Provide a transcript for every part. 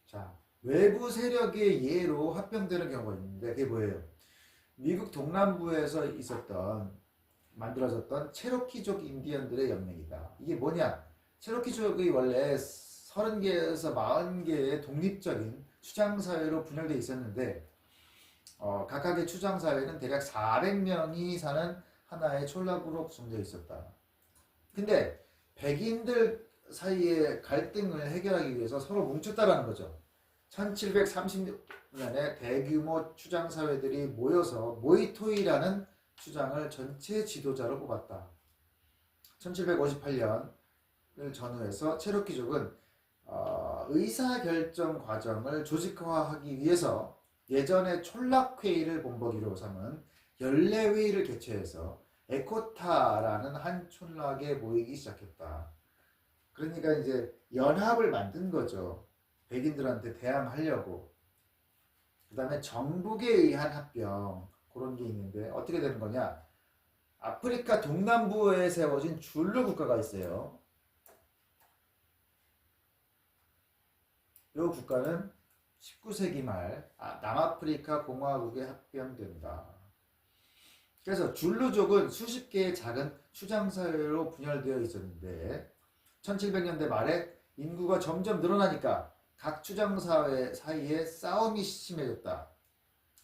자, 외부 세력의 예로 합병되는 경우가 있는데 그게 뭐예요? 미국 동남부에서 만들어졌던 체로키족 인디언들의 연맹이다. 이게 뭐냐? 체로키족이 원래 30개에서 40개의 독립적인 추장사회로 분열되어 있었는데 각각의 추장사회는 대략 400명이 사는 하나의 촌락으로 구성되어 있었다. 근데 백인들 사이의 갈등을 해결하기 위해서 서로 뭉쳤다라는 거죠. 1730년에 대규모 추장사회들이 모여서 모이토이라는 추장을 전체 지도자로 뽑았다. 1758년을 전후해서 체로키족은 의사결정 과정을 조직화하기 위해서 예전의 촌락회의를 본보기로 삼은 연례회의를 개최해서 에코타라는 한 촌락에 모이기 시작했다. 그러니까 이제 연합을 만든 거죠. 백인들한테 대항하려고. 그 다음에 정복에 의한 합병 그런 게 있는데 어떻게 되는 거냐. 아프리카 동남부에 세워진 줄루 국가가 있어요. 이 국가는 19세기 말 남아프리카 공화국에 합병된다. 그래서 줄루족은 수십 개의 작은 추장사회로 분열되어 있었는데 1700년대 말에 인구가 점점 늘어나니까 각 추장사회 사이에 싸움이 심해졌다.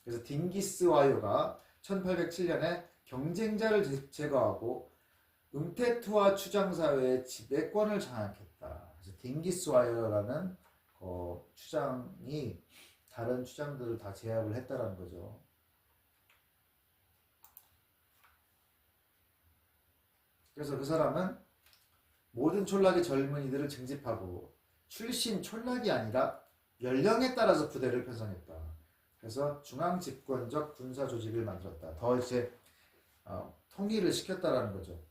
그래서 딩기스와요가 1807년에 경쟁자를 제거하고 음테투아 추장사회의 지배권을 장악했다. 그래서 딩기스와요라는 추장이 다른 추장들을 다 제압을 했다라는 거죠. 그래서 그 사람은 모든 촌락의 젊은이들을 징집하고 출신 촌락이 아니라 연령에 따라서 부대를 편성했다. 그래서 중앙집권적 군사 조직을 만들었다. 더 이제 통일을 시켰다라는 거죠.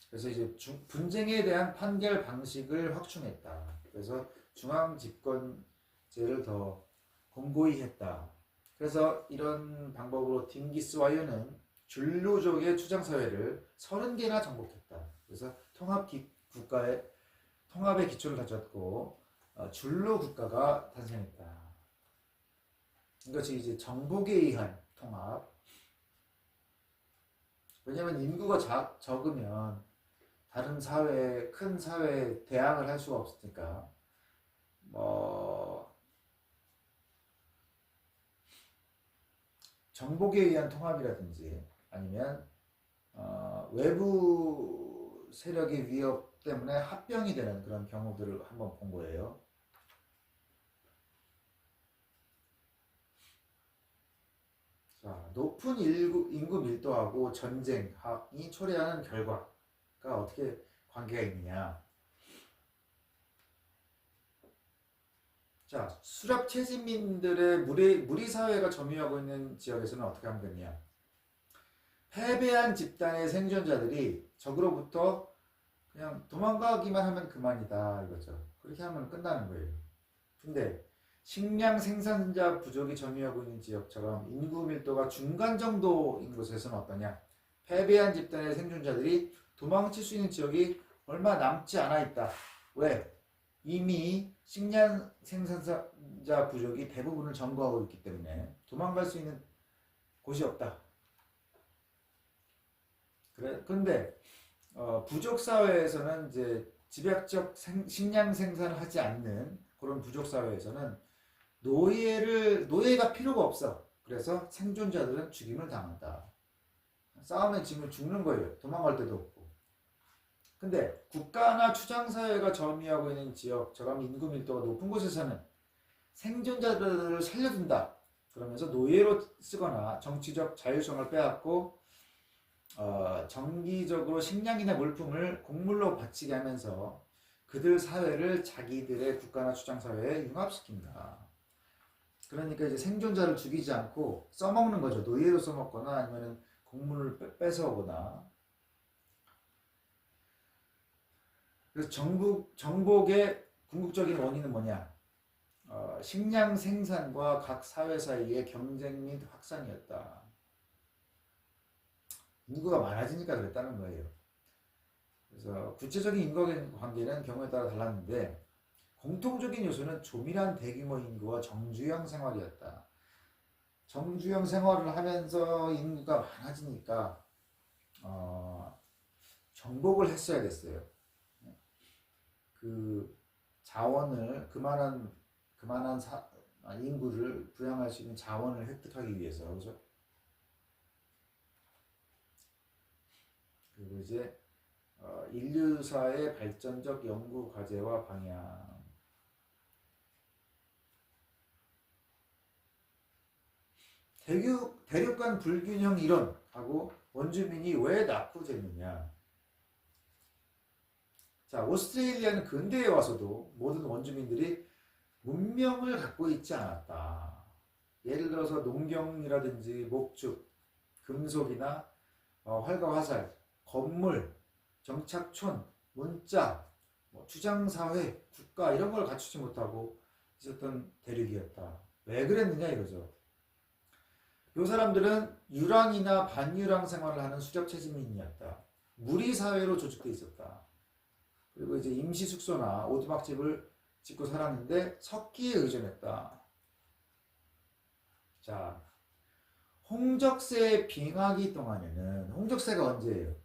그래서 이제 분쟁에 대한 판결 방식을 확충했다. 그래서 중앙집권제를 더 공고히 했다. 그래서 이런 방법으로 딩기스와요는 줄루족의 추장사회를 30개나 정복했다. 그래서 통합의 기초를 다졌고 줄루 국가가 탄생했다. 이것이 이제 정복에 의한 통합. 왜냐하면 인구가 적으면 다른 사회, 큰 사회에 대항을 할 수가 없으니까 정복에 의한 통합이라든지 아니면 외부 세력의 위협 때문에 합병이 되는 그런 경우들을 한번 본 거예요. 자, 높은 인구 밀도하고 전쟁이 초래하는 결과가 어떻게 관계가 있느냐. 자, 수렵 채집민들의 무리 사회가 점유하고 있는 지역에서는 어떻게 하면 되느냐. 패배한 집단의 생존자들이 적으로부터 그냥 도망가기만 하면 그만이다 이거죠. 그렇게 하면 끝나는 거예요. 근데 식량 생산자 부족이 점유하고 있는 지역처럼 인구 밀도가 중간 정도인 곳에서는 어떠냐. 패배한 집단의 생존자들이 도망칠 수 있는 지역이 얼마 남지 않아 있다. 왜? 이미 식량 생산자 부족이 대부분을 점거하고 있기 때문에 도망갈 수 있는 곳이 없다. 그래. 근데 부족 사회에서는 이제 집약적 식량 생산을 하지 않는 그런 부족 사회에서는 노예가 필요가 없어. 그래서 생존자들은 죽임을 당한다. 싸움에 지면 죽는 거예요. 도망갈 데도 없고. 근데 국가나 추장사회가 점유하고 있는 지역처럼 인구 밀도가 높은 곳에서는 생존자들을 살려준다. 그러면서 노예로 쓰거나 정치적 자율성을 빼앗고 정기적으로 식량이나 물품을 곡물로 바치게 하면서 그들 사회를 자기들의 국가나 추장사회에 융합시킨다. 그러니까 이제 생존자를 죽이지 않고 써먹는 거죠. 노예로 써먹거나 아니면 곡물을 뺏어오거나. 그래서 정복의 궁극적인 원인은 뭐냐? 식량 생산과 각 사회 사이의 경쟁 및 확산이었다. 인구가 많아지니까 그랬다는 거예요. 그래서 구체적인 인과관계는 경우에 따라 달랐는데 공통적인 요소는 조밀한 대규모 인구와 정주영 생활이었다. 정주영 생활을 하면서 인구가 많아지니까 정복을 했어야 됐어요. 그 자원을 그만한 인구를 부양할 수 있는 자원을 획득하기 위해서 그죠? 그리고 이제 인류사의 발전적 연구 과제와 방향. 대륙 간 불균형 이론하고 원주민이 왜 낙후됐느냐. 자, 오스트레일리아는 근대에 와서도 모든 원주민들이 문명을 갖고 있지 않았다. 예를 들어서 농경이라든지 목축, 금속이나 활과 화살, 건물, 정착촌, 문자, 주장사회, 국가 이런 걸 갖추지 못하고 있었던 대륙이었다. 왜 그랬느냐 이거죠. 이 사람들은 유랑이나 반유랑 생활을 하는 수렵체지민이었다. 무리사회로 조직되어 있었다. 그리고 이제 임시 숙소나 오두막집을 짓고 살았는데 석기에 의존했다. 자, 홍적세의 빙하기 동안에는 홍적세가 언제예요?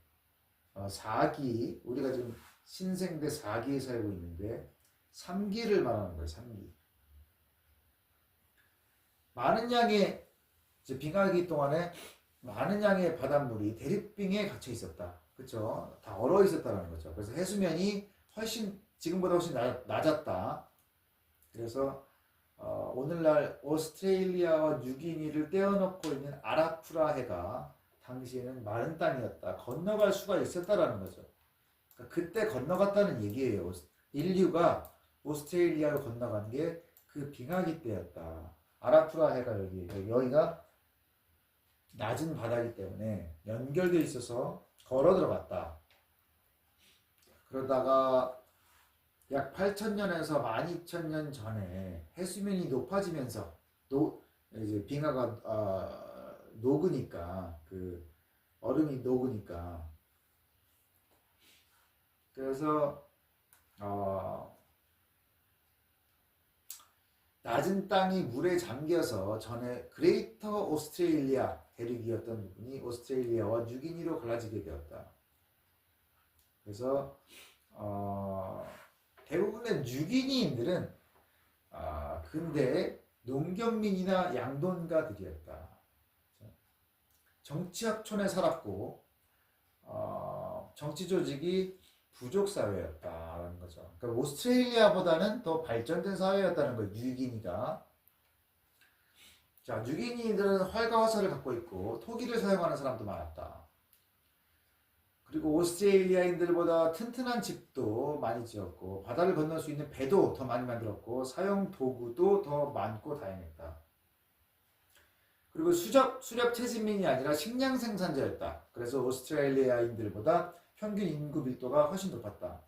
4기, 우리가 지금 신생대 4기에 살고 있는데 3기를 말하는 거예요. 3기. 많은 양의 빙하기 동안에 많은 양의 바닷물이 대륙빙에 갇혀 있었다. 그렇죠? 다 얼어 있었다는 거죠. 그래서 해수면이 지금보다 훨씬 낮았다. 그래서 오늘날 오스트레일리아와 뉴기니를 떼어놓고 있는 아라쿠라 해가 당시에는 마른 땅이었다. 건너갈 수가 있었다라는 거죠. 그러니까 그때 건너갔다는 얘기예요. 인류가 오스트레일리아로 건너간 게 그 빙하기 때였다. 아라쿠라 해가 여기가 낮은 바다이기 때문에 연결되어 있어서 걸어 들어갔다. 그러다가 약 8,000년에서 12,000년 전에 해수면이 높아지면서 이제 빙하가 녹으니까 그 얼음이 녹으니까 그래서 낮은 땅이 물에 잠겨서 전에 그레이터 오스트레일리아 대륙이었던 부분이 오스트레일리아와 뉴기니로 갈라지게 되었다. 그래서 대부분의 뉴기니인들은 근대 농경민이나 양돈가들이었다. 정치학촌에 살았고 정치 조직이 부족 사회였다라는 거죠. 그러니까 오스트레일리아보다는 더 발전된 사회였다는 거예요. 뉴기니가. 자, 뉴기니인들은 활과 화살을 갖고 있고 토기를 사용하는 사람도 많았다. 그리고 오스트레일리아인들보다 튼튼한 집도 많이 지었고 바다를 건널 수 있는 배도 더 많이 만들었고 사용 도구도 더 많고 다양했다. 그리고 수렵 채집민이 아니라 식량 생산자였다. 그래서 오스트레일리아인들보다 평균 인구 밀도가 훨씬 높았다.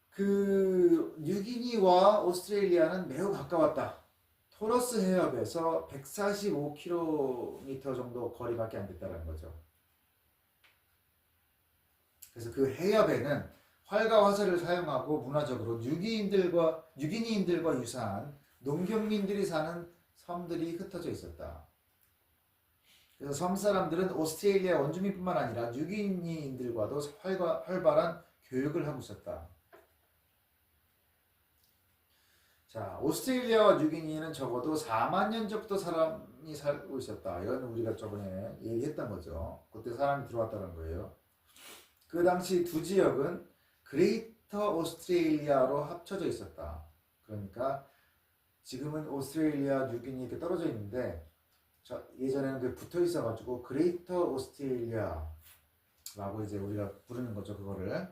그 뉴기니와 오스트레일리아는 매우 가까웠다. 토러스 해협에서 145km 정도 거리밖에 안 됐다는 거죠. 그래서 그 해협에는 활과 화살을 사용하고 문화적으로 뉴기니인들과 유사한 농경민들이 사는 섬들이 흩어져 있었다. 그래서 섬 사람들은 오스트레일리아 원주민뿐만 아니라 뉴기니인들과도 활발한 교육을 하고 있었다. 자, 오스트레일리아와 뉴기니는 적어도 4만 년 전부터 사람이 살고 있었다. 이건 우리가 저번에 얘기했던 거죠. 그때 사람이 들어왔다는 거예요. 그 당시 두 지역은 그레이터 오스트레일리아로 합쳐져 있었다. 그러니까 지금은 오스트레일리아, 뉴기니 이렇게 떨어져 있는데 예전에는 그 붙어 있어가지고 그레이터 오스트레일리아라고 이제 우리가 부르는 거죠. 그거를.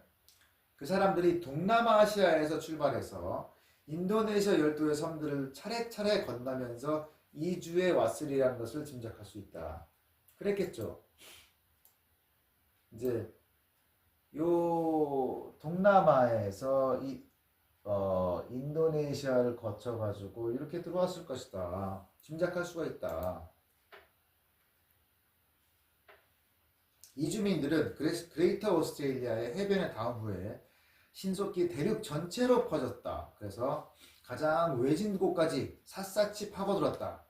그 사람들이 동남아시아에서 출발해서 인도네시아 열도의 섬들을 차례차례 건너면서 이주해 왔으리라는 것을 짐작할 수 있다. 그랬겠죠. 이제 요 동남아에서 인도네시아를 거쳐가지고 이렇게 들어왔을 것이다. 짐작할 수가 있다. 이주민들은 그레이터 오스트레일리아의 해변에 닿은 후에 신속히 대륙 전체로 퍼졌다. 그래서 가장 외진 곳까지 샅샅이 파고들었다.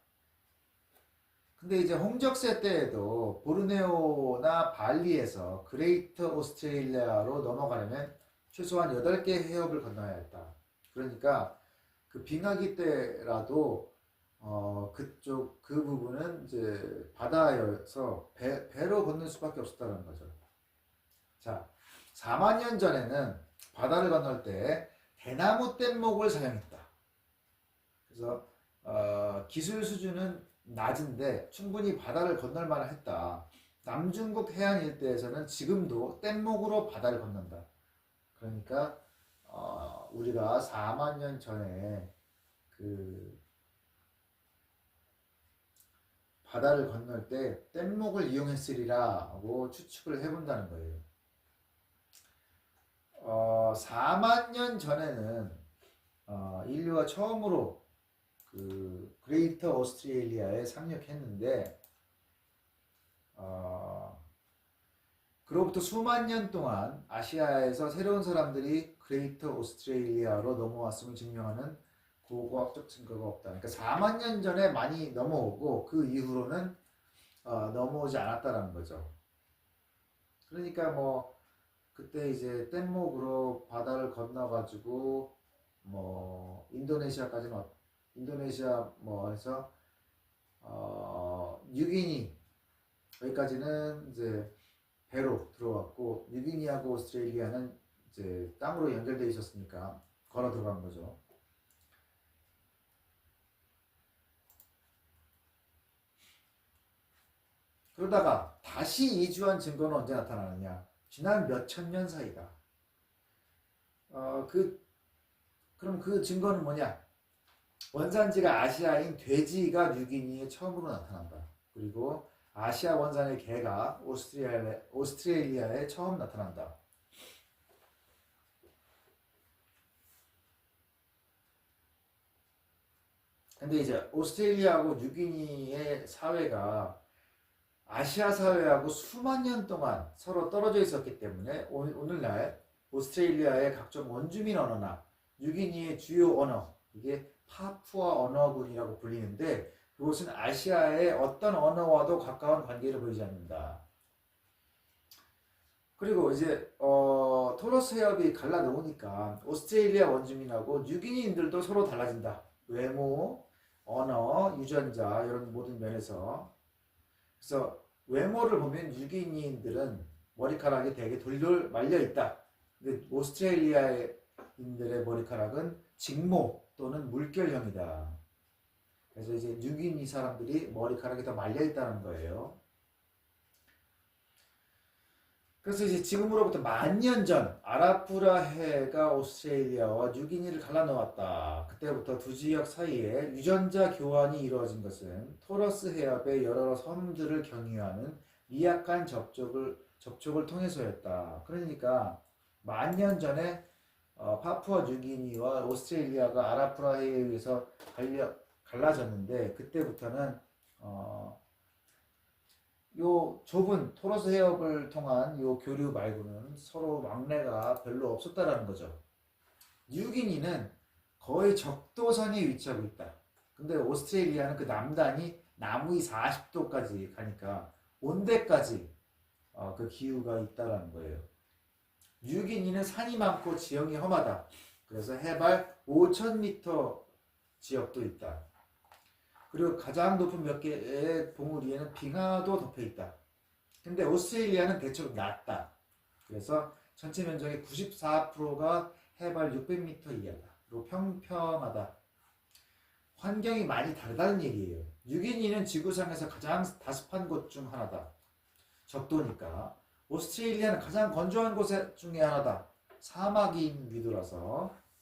근데 이제 홍적세 때에도 보르네오나 발리에서 그레이터 오스트레일리아로 넘어가려면 최소한 8개 해협을 건너야 했다. 그러니까 그 빙하기 때라도 그쪽 그 부분은 이제 바다여서 배로 건널 수밖에 없었다는 거죠. 자, 4만 년 전에는 바다를 건널 때 대나무 뗏목을 사용했다. 그래서 기술 수준은 낮은데 충분히 바다를 건널 만했다. 남중국 해안 일대에서는 지금도 뗏목으로 바다를 건넌다. 그러니까 우리가 4만 년 전에 그 바다를 건널 때 뗏목을 이용했으리라고 추측을 해본다는 거예요. 4만 년 전에는 인류가 처음으로 그 그레이터 오스트레일리아에 상륙했는데 그로부터 수만 년 동안 아시아에서 새로운 사람들이 그레이터 오스트레일리아로 넘어왔음을 증명하는 고고학적 증거가 없다. 그러니까 4만 년 전에 많이 넘어오고 그 이후로는 넘어오지 않았다라는 거죠. 그러니까 뭐 그때 이제 뗏목으로 바다를 건너가지고 뭐 인도네시아까지는 인도네시아 뭐 해서 뉴기니 여기까지는 이제 배로 들어왔고 뉴기니하고 오스트레일리아는 이제 땅으로 연결되어 있었으니까 걸어 들어간 거죠. 그러다가 다시 이주한 증거는 언제 나타나느냐? 지난 몇천 년 사이다. 그럼 그 증거는 뭐냐? 원산지가 아시아인 돼지가 뉴기니에 처음으로 나타난다. 그리고 아시아 원산의 개가 오스트레일리아에 처음 나타난다. 근데 이제 오스트레일리아하고 뉴기니의 사회가 아시아 사회하고 수만 년 동안 서로 떨어져 있었기 때문에 오늘날 오스트레일리아의 각종 원주민 언어나 뉴기니의 주요 언어, 이게 파푸아 언어군이라고 불리는데 그것은 아시아의 어떤 언어와도 가까운 관계를 보이지 않는다. 그리고 이제 토러스 해협이 갈라놓으니까 오스트레일리아 원주민하고 뉴기니인들도 서로 달라진다. 외모, 언어, 유전자 이런 모든 면에서. 그래서 외모를 보면 뉴기니인들은 머리카락이 되게 돌돌 말려 있다. 근데 오스트레일리아인들의 머리카락은 직모 또는 물결형이다. 그래서 이제 뉴기니 사람들이 머리카락이 더 말려 있다는 거예요. 그래서 이제 지금으로부터 10,000년 전 아라푸라 해가 오스트레일리아와 뉴기니를 갈라놓았다. 그때부터 두 지역 사이에 유전자 교환이 이루어진 것은 토러스 해협의 여러 섬들을 경유하는 미약한 접촉을 통해서였다. 그러니까 10,000년 전에 파푸아 뉴기니와 오스트레일리아가 아라푸라 해에 의해서 갈라졌는데 그때부터는 요 좁은 토러스 해협을 통한 요 교류 말고는 서로 왕래가 별로 없었다라는 거죠. 뉴기니는 거의 적도선에 위치하고 있다. 근데 오스트레일리아는 그 남단이 남위 40도까지 가니까 온대까지 그 기후가 있다라는 거예요. 뉴기니는 산이 많고 지형이 험하다. 그래서 해발 5,000m 지역도 있다. 그리고 가장 높은 몇 개의 봉우리 위에는 빙하도 덮여 있다. 근데 오스트레일리아는 대체로 낮다. 그래서 전체 면적의 94%가 해발 600m 이하다. 그리고 평평하다. 환경이 많이 다르다는 얘기예요. 뉴기니는 지구상에서 가장 다습한 곳 중 하나다. 적도니까. 오스트레일리아는 가장 건조한 곳 중에 하나다. 사막인 위도라서.